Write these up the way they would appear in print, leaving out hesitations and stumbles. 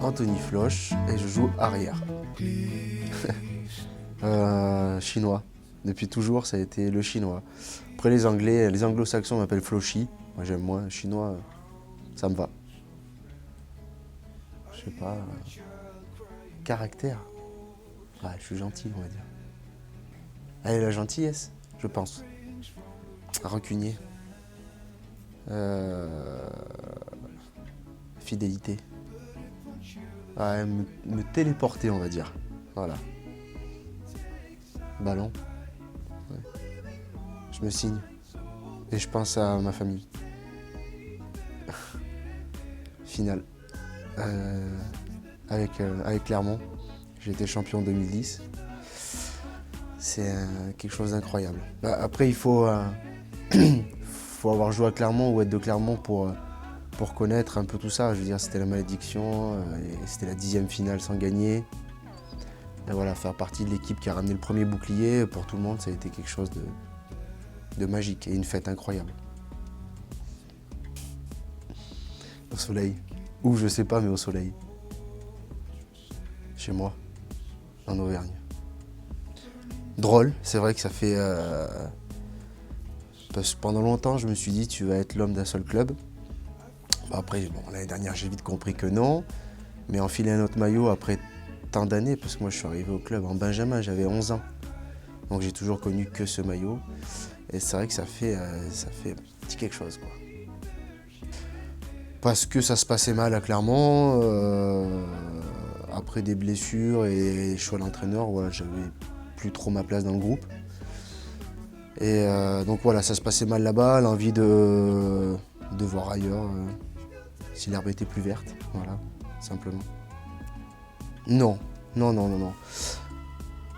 Anthony Floch et je joue arrière. Chinois. Depuis toujours, ça a été le chinois. Après les Anglais, les anglo-saxons m'appellent Flochy. Moi j'aime moins. Chinois, ça me va. Je sais pas. Caractère. Ouais, je suis gentil, on va dire. Allez, la gentillesse, je pense. Rancunier. Fidélité. Ouais, me téléporter, on va dire. Voilà. Ballon. Ouais. Je me signe. Et je pense à ma famille. Finale. Avec Clermont. J'ai été champion en 2010. C'est quelque chose d'incroyable. Après, il faut avoir joué à Clermont ou être de Clermont pour connaître un peu tout ça. Je veux dire, c'était la malédiction, et c'était la 10e finale sans gagner. Et voilà, faire partie de l'équipe qui a ramené le premier bouclier, pour tout le monde, ça a été quelque chose de magique et une fête incroyable. Au soleil. Ou je sais pas, mais au soleil. Chez moi, en Auvergne. Drôle, c'est vrai que ça fait... parce que pendant longtemps, je me suis dit, tu vas être l'homme d'un seul club. Après, l'année dernière, j'ai vite compris que non. Mais enfiler un autre maillot après tant d'années, parce que moi, je suis arrivé au club en Benjamin, j'avais 11 ans. Donc, j'ai toujours connu que ce maillot. Et c'est vrai que ça fait un petit quelque chose, quoi. Parce que ça se passait mal à Clermont. Après des blessures et choix d'entraîneur, voilà, j'avais plus trop ma place dans le groupe. Et donc voilà, ça se passait mal là-bas, l'envie de voir ailleurs, si l'herbe était plus verte, voilà, simplement. Non.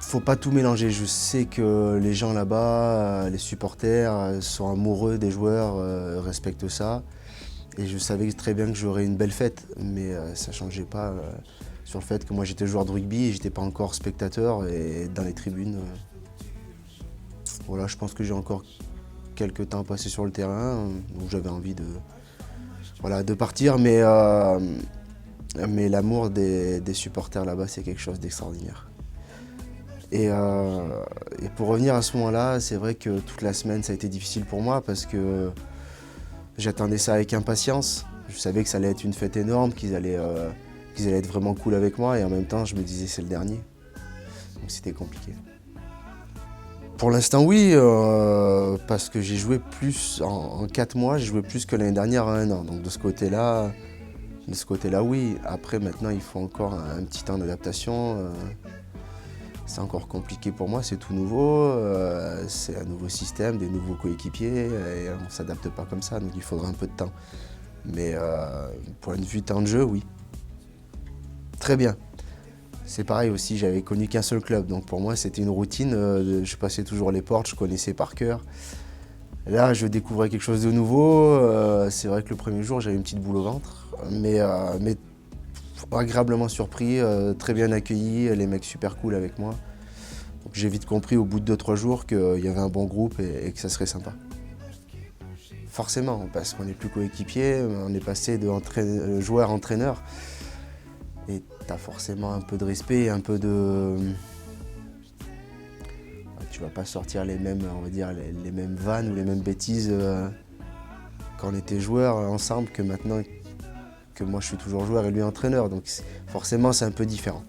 Faut pas tout mélanger, je sais que les gens là-bas, les supporters, sont amoureux des joueurs, respectent ça. Et je savais très bien que j'aurais une belle fête, mais ça changeait pas sur le fait que moi j'étais joueur de rugby et j'étais pas encore spectateur et dans les tribunes. Voilà, je pense que j'ai encore quelques temps passé sur le terrain, donc j'avais envie de partir, mais l'amour des supporters là-bas, c'est quelque chose d'extraordinaire. Et pour revenir à ce moment-là, c'est vrai que toute la semaine, ça a été difficile pour moi parce que j'attendais ça avec impatience. Je savais que ça allait être une fête énorme, qu'ils allaient être vraiment cool avec moi, et en même temps, je me disais c'est le dernier. Donc c'était compliqué. Pour l'instant, oui, parce que j'ai joué plus, en 4 mois, j'ai joué plus que l'année dernière à 1 an. Donc de ce côté-là, oui. Après, maintenant, il faut encore un petit temps d'adaptation. C'est encore compliqué pour moi, c'est tout nouveau. C'est un nouveau système, des nouveaux coéquipiers, et on ne s'adapte pas comme ça, donc il faudra un peu de temps. Mais point de vue temps de jeu, oui. Très bien. C'est pareil aussi, j'avais connu qu'un seul club, donc pour moi c'était une routine, je passais toujours les portes, je connaissais par cœur. Là, je découvrais quelque chose de nouveau, c'est vrai que le premier jour j'avais une petite boule au ventre, mais agréablement surpris, très bien accueilli, les mecs super cool avec moi. Donc j'ai vite compris au bout de 2-3 jours qu'il y avait un bon groupe et que ça serait sympa. Forcément, parce qu'on n'est plus coéquipier, on est passé de joueur-entraîneur. Et tu as forcément un peu de respect, un peu de... Tu vas pas sortir les mêmes, on va dire, les mêmes vannes ou les mêmes bêtises quand on était joueurs ensemble que maintenant que moi je suis toujours joueur et lui entraîneur. Donc forcément c'est un peu différent.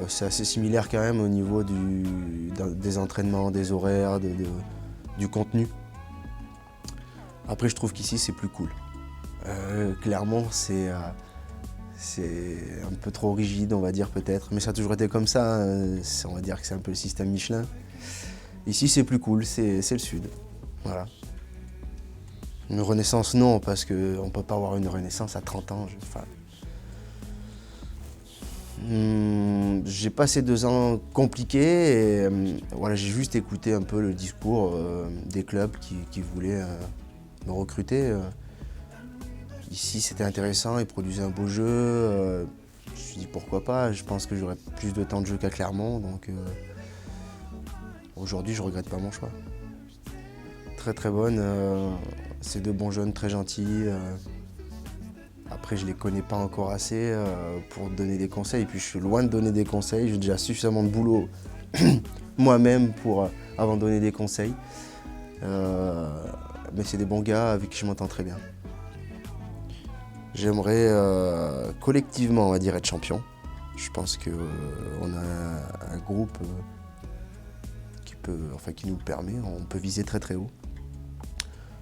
C'est assez similaire quand même au niveau des entraînements, des horaires, du contenu. Après je trouve qu'ici c'est plus cool. Clairement c'est un peu trop rigide, on va dire peut-être, mais ça a toujours été comme ça, hein. On va dire que c'est un peu le système Michelin. Ici c'est plus cool, c'est le sud, voilà. Une renaissance non, parce qu'on ne peut pas avoir une renaissance à 30 ans. J'ai passé 2 ans compliqués et voilà, j'ai juste écouté un peu le discours des clubs qui voulaient me recruter. Ici c'était intéressant, ils produisaient un beau jeu. Je me suis dit pourquoi pas, je pense que j'aurais plus de temps de jeu qu'à Clermont, donc aujourd'hui je regrette pas mon choix. Très très bonne, C'est de bons jeunes très gentils. Après, je les connais pas encore assez pour donner des conseils. Puis je suis loin de donner des conseils. J'ai déjà suffisamment de boulot moi-même avant de donner des conseils. Mais c'est des bons gars avec qui je m'entends très bien. J'aimerais collectivement, on va dire, être champion. Je pense qu'on a un groupe qui nous le permet. On peut viser très très haut.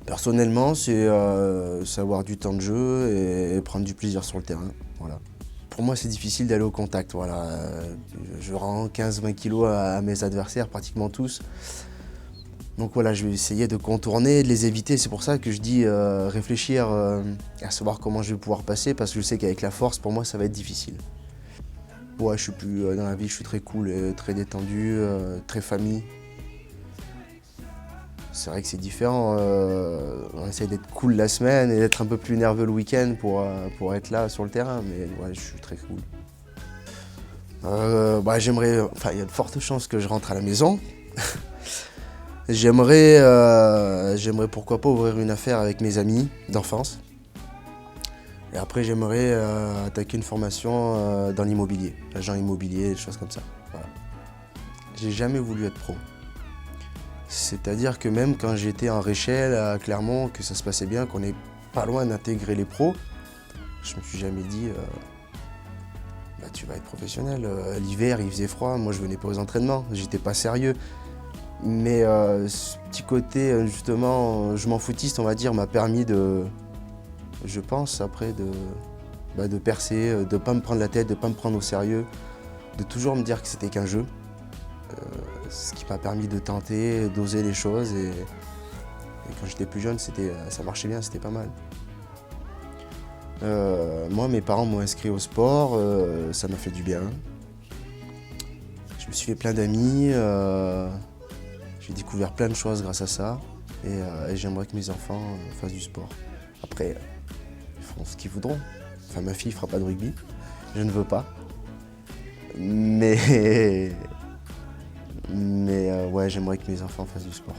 Personnellement, c'est savoir du temps de jeu et prendre du plaisir sur le terrain. Voilà. Pour moi, c'est difficile d'aller au contact. Voilà. Je rends 15-20 kilos à mes adversaires, pratiquement tous. Donc voilà, je vais essayer de contourner, de les éviter. C'est pour ça que je dis réfléchir à savoir comment je vais pouvoir passer, parce que je sais qu'avec la force, pour moi, ça va être difficile. Ouais, je suis plus dans la vie, je suis très cool, très détendu, très famille. C'est vrai que c'est différent. On essaye d'être cool la semaine et d'être un peu plus nerveux le week-end pour être là sur le terrain, mais ouais, je suis très cool. J'aimerais, il y a de fortes chances que je rentre à la maison. J'aimerais pourquoi pas ouvrir une affaire avec mes amis d'enfance. Et après, j'aimerais attaquer une formation dans l'immobilier, agent immobilier, des choses comme ça. Voilà. J'ai jamais voulu être pro. C'est-à-dire que même quand j'étais en Réchelle, à Clermont, que ça se passait bien, qu'on n'est pas loin d'intégrer les pros, je me suis jamais dit tu vas être professionnel. L'hiver, il faisait froid, moi je venais pas aux entraînements, j'étais pas sérieux. Mais ce petit côté, justement, je m'en foutiste, on va dire, m'a permis je pense, après, de percer, de pas me prendre la tête, de pas me prendre au sérieux, de toujours me dire que c'était qu'un jeu. Ce qui m'a permis de tenter, d'oser les choses. Et quand j'étais plus jeune, ça marchait bien, c'était pas mal. Moi, mes parents m'ont inscrit au sport, ça m'a fait du bien. Je me suis fait plein d'amis, j'ai découvert plein de choses grâce à ça. Et j'aimerais que mes enfants fassent du sport. Après, ils feront ce qu'ils voudront. Enfin, ma fille ne fera pas de rugby, je ne veux pas. Mais ouais, j'aimerais que mes enfants fassent du sport.